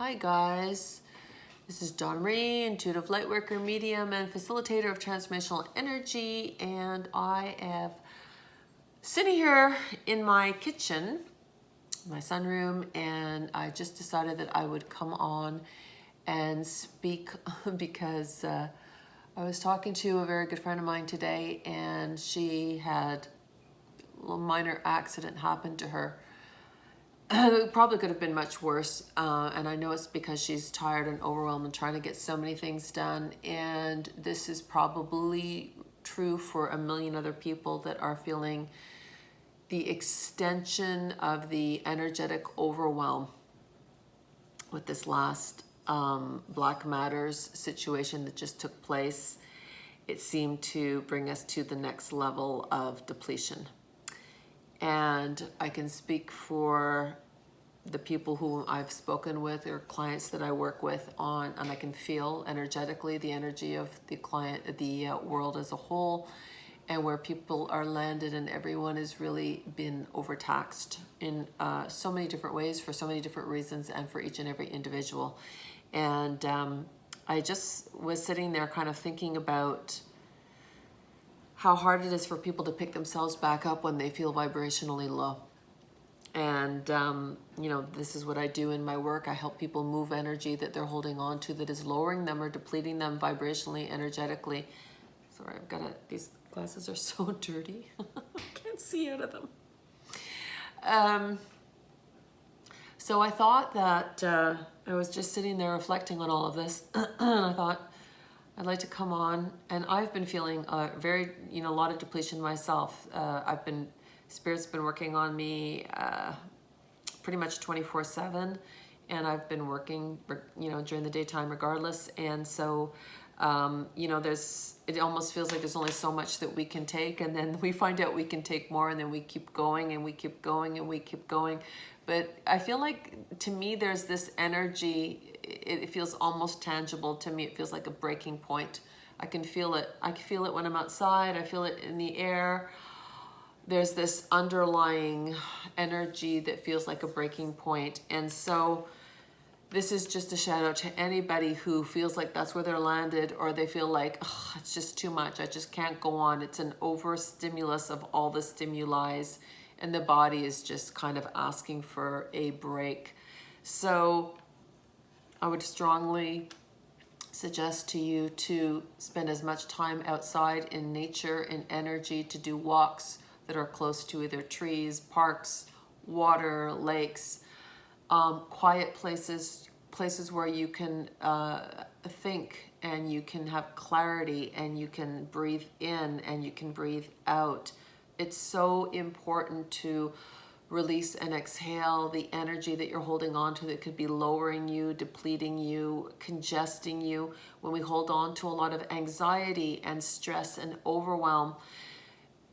Hi guys, this is Donna-Marie, intuitive lightworker, medium, and facilitator of transformational energy, and I am sitting here in my kitchen, my sunroom, and I just decided that I would come on and speak because I was talking to a very good friend of mine today, and she had a little minor accident happen to her. It probably could have been much worse, and I know it's because she's tired and overwhelmed and trying to get so many things done, and this is probably true for a million other people that are feeling the extension of the energetic overwhelm with this last Black Matters situation that just took place. It seemed to bring us to the next level of depletion. And I can speak for the people who I've spoken with or clients that I work with on, and I can feel energetically the energy of the client, the world as a whole, and where people are landed, and everyone has really been overtaxed in so many different ways for so many different reasons and for each and every individual. And I just was sitting there kind of thinking about how hard it is for people to pick themselves back up when they feel vibrationally low. And, you know, this is what I do in my work. I help people move energy that they're holding on to that is lowering them or depleting them vibrationally, energetically. Sorry, these glasses are so dirty. I can't see out of them. So I thought that I was just sitting there reflecting on all of this, and I thought, I'd like to come on, and I've been feeling a lot of depletion myself. Spirit's been working on me pretty much 24/7, and I've been working, during the daytime regardless. And so, it almost feels like there's only so much that we can take, and then we find out we can take more, and then we keep going, and we keep going, and we keep going. But I feel like, to me, there's this energy. It feels almost tangible to me. It feels like a breaking point. I can feel it. I can feel it when I'm outside. I feel it in the air. There's this underlying energy that feels like a breaking point. And so this is just a shout out to anybody who feels like that's where they're landed, or they feel like, oh, it's just too much. I just can't go on. It's an overstimulus of all the stimuli, and the body is just kind of asking for a break. So I would strongly suggest to you to spend as much time outside in nature, in energy, to do walks that are close to either trees, parks, water, lakes, quiet places where you can think, and you can have clarity, and you can breathe in and you can breathe out. It's so important to release and exhale the energy that you're holding on to that could be lowering you, depleting you, congesting you. When we hold on to a lot of anxiety and stress and overwhelm,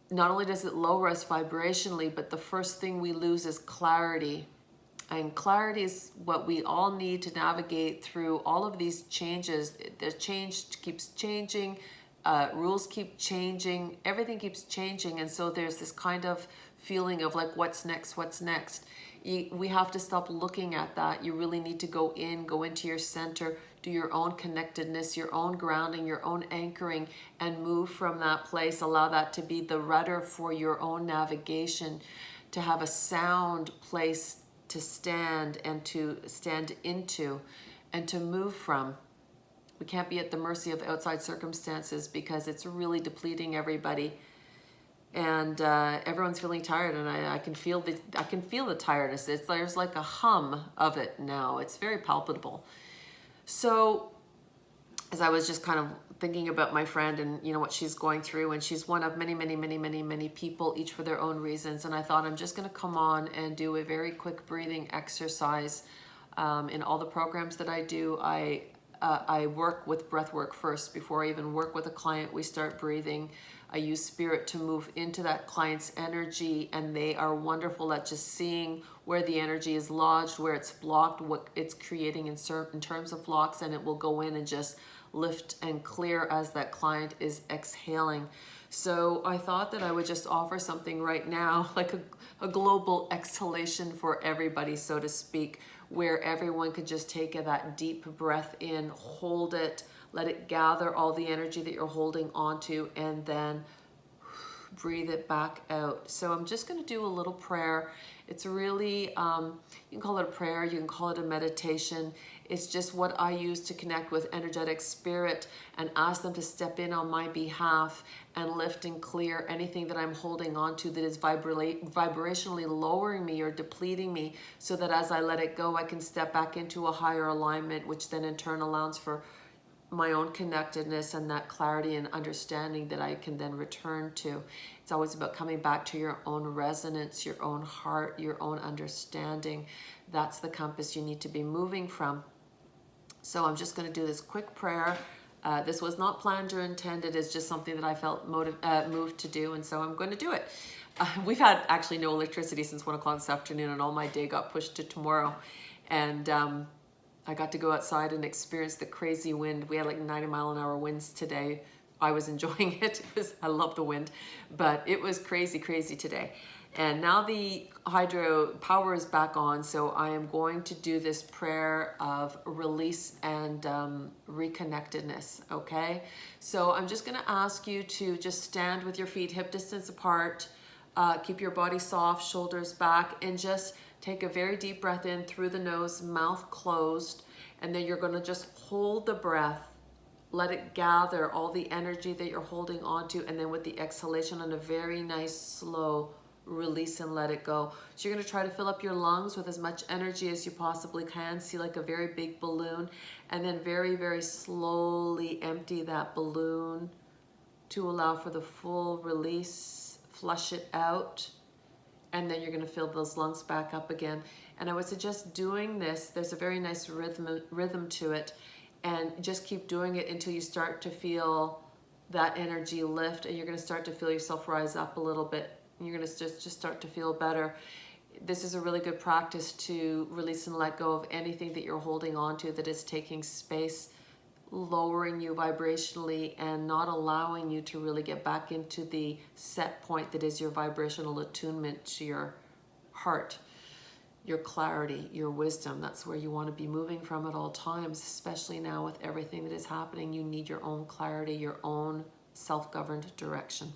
not only does it lower us vibrationally, but the first thing we lose is clarity. And clarity is what we all need to navigate through all of these changes. The change keeps changing, rules keep changing, everything keeps changing. And so there's this kind of feeling of like, what's next, what's next? We have to stop looking at that. You really need to go into your center, do your own connectedness, your own grounding, your own anchoring, and move from that place. Allow that to be the rudder for your own navigation, to have a sound place to stand and to stand into and to move from. We can't be at the mercy of outside circumstances, because it's really depleting everybody. And everyone's feeling tired, and I can feel the tiredness. There's like a hum of it now. It's very palpable. So as I was just kind of thinking about my friend and what she's going through, and she's one of many people, each for their own reasons, and I thought I'm just going to come on and do a very quick breathing exercise. In all the programs that I do, I work with breath work first. Before I even work with a client, we start breathing. I use spirit to move into that client's energy, and they are wonderful at just seeing where the energy is lodged, where it's blocked, what it's creating in terms of blocks, and it will go in and just lift and clear as that client is exhaling. So I thought that I would just offer something right now, like a global exhalation for everybody, so to speak, where everyone could just take that deep breath in, hold it, let it gather all the energy that you're holding onto, and then breathe it back out. So I'm just going to do a little prayer. It's really, you can call it a prayer, you can call it a meditation. It's just what I use to connect with energetic spirit and ask them to step in on my behalf and lift and clear anything that I'm holding on to that is vibrationally lowering me or depleting me, so that as I let it go, I can step back into a higher alignment, which then in turn allows for my own connectedness and that clarity and understanding that I can then return to. It's always about coming back to your own resonance, your own heart, your own understanding. That's the compass you need to be moving from. So I'm just going to do this quick prayer. This was not planned or intended. It's just something that I felt moved to do, and so I'm going to do it. We've had actually no electricity since 1 o'clock this afternoon, and all my day got pushed to tomorrow. And I got to go outside and experience the crazy wind. We had like 90-mile-an-hour winds today. I was enjoying it. I love the wind, but it was crazy, crazy today. And now the hydro power is back on, so I am going to do this prayer of release and reconnectedness, okay? So I'm just gonna ask you to just stand with your feet hip distance apart, keep your body soft, shoulders back, and just take a very deep breath in through the nose, mouth closed, and then you're gonna just hold the breath. Let it gather all the energy that you're holding on to, and then with the exhalation on a very nice, slow release and let it go. So you're gonna try to fill up your lungs with as much energy as you possibly can. See like a very big balloon, and then very, very slowly empty that balloon to allow for the full release. Flush it out. And then you're going to fill those lungs back up again. And I would suggest doing this. There's a very nice rhythm to it. And just keep doing it until you start to feel that energy lift, and you're going to start to feel yourself rise up a little bit. And you're going to just start to feel better. This is a really good practice to release and let go of anything that you're holding on to that is taking space, lowering you vibrationally, and not allowing you to really get back into the set point that is your vibrational attunement to your heart, your clarity, your wisdom. That's where you want to be moving from at all times, especially now with everything that is happening. You need your own clarity, your own self-governed direction.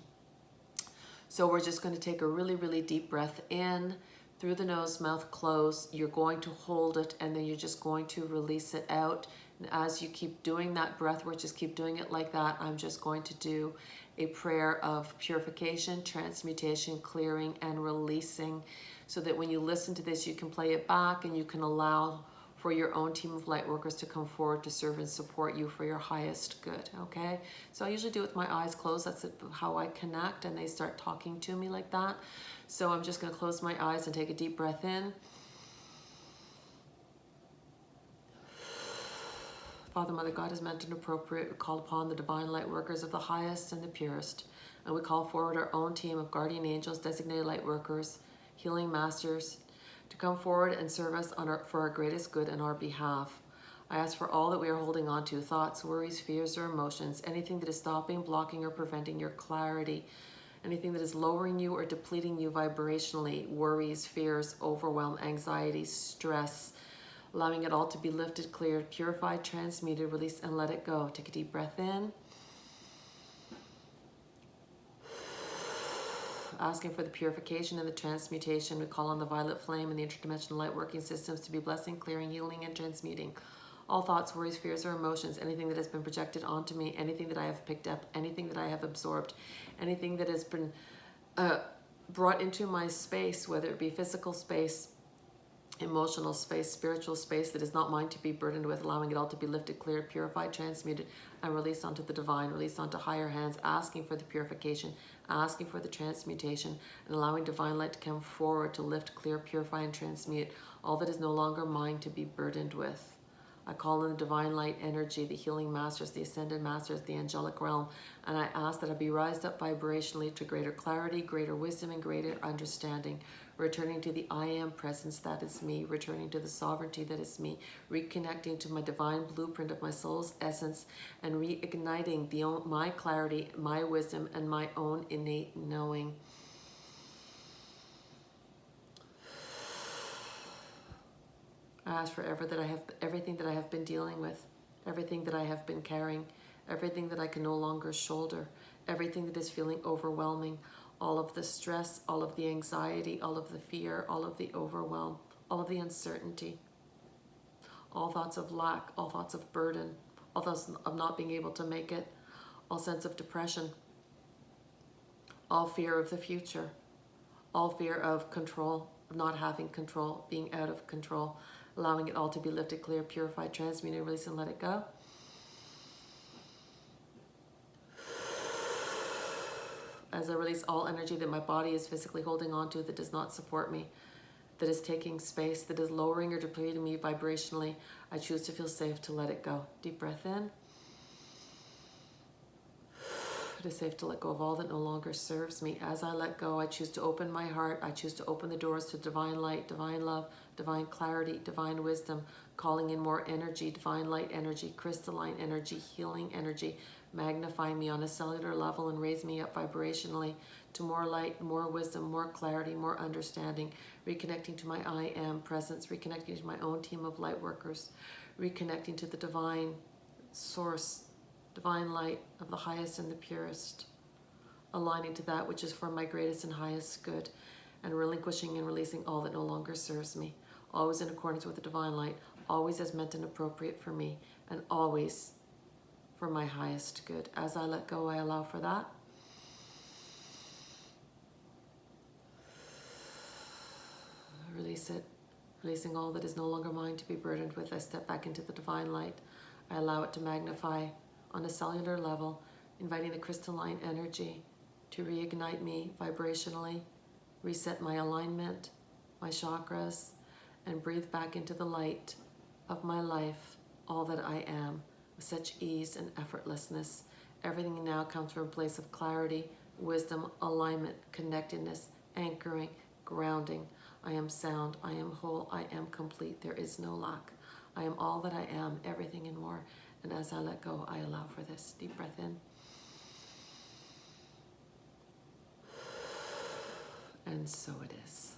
So we're just going to take a really, really deep breath in through the nose, mouth closed. You're going to hold it, and then you're just going to release it out. And as you keep doing that breath work, just keep doing it like that. I'm just going to do a prayer of purification, transmutation, clearing, and releasing, so that when you listen to this, you can play it back and you can allow for your own team of light workers to come forward to serve and support you for your highest good, okay? So I usually do it with my eyes closed. That's how I connect, and they start talking to me like that. So I'm just gonna close my eyes and take a deep breath in. Father, Mother, God is meant and appropriate. We call upon the divine light workers of the highest and the purest. And we call forward our own team of guardian angels, designated light workers, healing masters, to come forward and serve us for our greatest good in our behalf. I ask for all that we are holding on to, thoughts, worries, fears, or emotions, anything that is stopping, blocking, or preventing your clarity, anything that is lowering you or depleting you vibrationally, worries, fears, overwhelm, anxiety, stress, allowing it all to be lifted, cleared, purified, transmuted, released, and let it go. Take a deep breath in. Asking for the purification and the transmutation. We call on the violet flame and the interdimensional light working systems to be blessing, clearing, healing, and transmuting all thoughts, worries, fears, or emotions, anything that has been projected onto me, anything that I have picked up, anything that I have absorbed, anything that has been brought into my space, whether it be physical space, emotional space, spiritual space that is not mine to be burdened with, allowing it all to be lifted, cleared, purified, transmuted, and released onto the divine, released onto higher hands, asking for the purification, asking for the transmutation, and allowing divine light to come forward to lift, clear, purify, and transmute all that is no longer mine to be burdened with. I call in the divine light energy, the healing masters, the ascended masters, the angelic realm, and I ask that I be raised up vibrationally to greater clarity, greater wisdom, and greater understanding, returning to the I am presence that is me, returning to the sovereignty that is me, reconnecting to my divine blueprint of my soul's essence, and reigniting my clarity, my wisdom, and my own innate knowing. I ask for everything that I have been dealing with, everything that I have been carrying, everything that I can no longer shoulder, everything that is feeling overwhelming, all of the stress, all of the anxiety, all of the fear, all of the overwhelm, all of the uncertainty, all thoughts of lack, all thoughts of burden, all thoughts of not being able to make it, all sense of depression, all fear of the future, all fear of control, of not having control, being out of control, allowing it all to be lifted, clear, purified, transmuted, release, and let it go. As I release all energy that my body is physically holding on to that does not support me, that is taking space, that is lowering or depleting me vibrationally, I choose to feel safe to let it go. Deep breath in. It is safe to let go of all that no longer serves me. As I let go, I choose to open my heart. I choose to open the doors to divine light, divine love, divine clarity, divine wisdom, calling in more energy, divine light energy, crystalline energy, healing energy, magnify me on a cellular level and raise me up vibrationally to more light, more wisdom, more clarity, more understanding, reconnecting to my I am presence, reconnecting to my own team of light workers, reconnecting to the divine source, divine light of the highest and the purest, aligning to that which is for my greatest and highest good, and relinquishing and releasing all that no longer serves me, always in accordance with the divine light, always as meant and appropriate for me, and always for my highest good. As I let go, I allow for that. Release it, releasing all that is no longer mine to be burdened with. I step back into the divine light. I allow it to magnify on a cellular level, inviting the crystalline energy to reignite me vibrationally, reset my alignment, my chakras, and breathe back into the light of my life, all that I am, with such ease and effortlessness. Everything now comes from a place of clarity, wisdom, alignment, connectedness, anchoring, grounding. I am sound, I am whole, I am complete, there is no lack. I am all that I am, everything and more. And as I let go, I allow for this. Deep breath in. And so it is.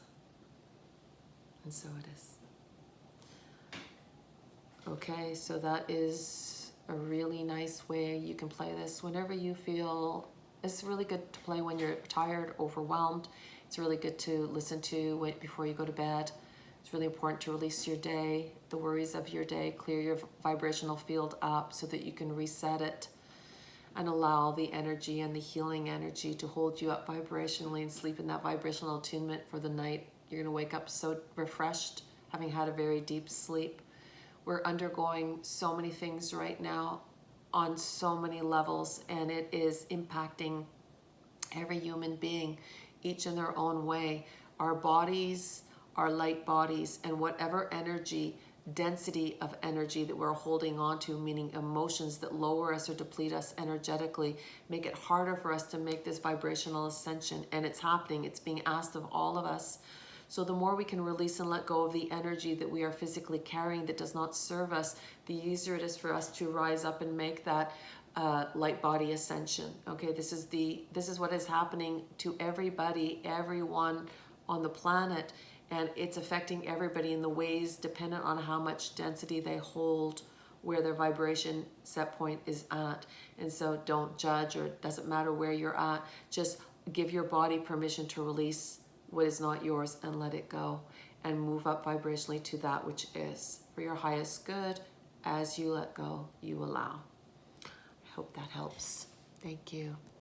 And so it is. Okay, so that is a really nice way you can play this whenever you feel. It's really good to play when you're tired, overwhelmed. It's really good to listen to before you go to bed. It's really important to release your day, the worries of your day, clear your vibrational field up so that you can reset it and allow the energy and the healing energy to hold you up vibrationally and sleep in that vibrational attunement for the night. You're going to wake up so refreshed, having had a very deep sleep. We're undergoing so many things right now on so many levels, and it is impacting every human being, each in their own way. Our bodies, our light bodies, and whatever energy, density of energy that we're holding on to, meaning emotions that lower us or deplete us energetically, make it harder for us to make this vibrational ascension. And it's happening. It's being asked of all of us. So the more we can release and let go of the energy that we are physically carrying that does not serve us, the easier it is for us to rise up and make that light body ascension. Okay, this is what is happening to everybody, everyone on the planet, and it's affecting everybody in the ways dependent on how much density they hold, where their vibration set point is at. And so don't judge, or it doesn't matter where you're at. Just give your body permission to release what is not yours and let it go, and move up vibrationally to that which is for your highest good. As you let go, you allow. I hope that helps. Thank you.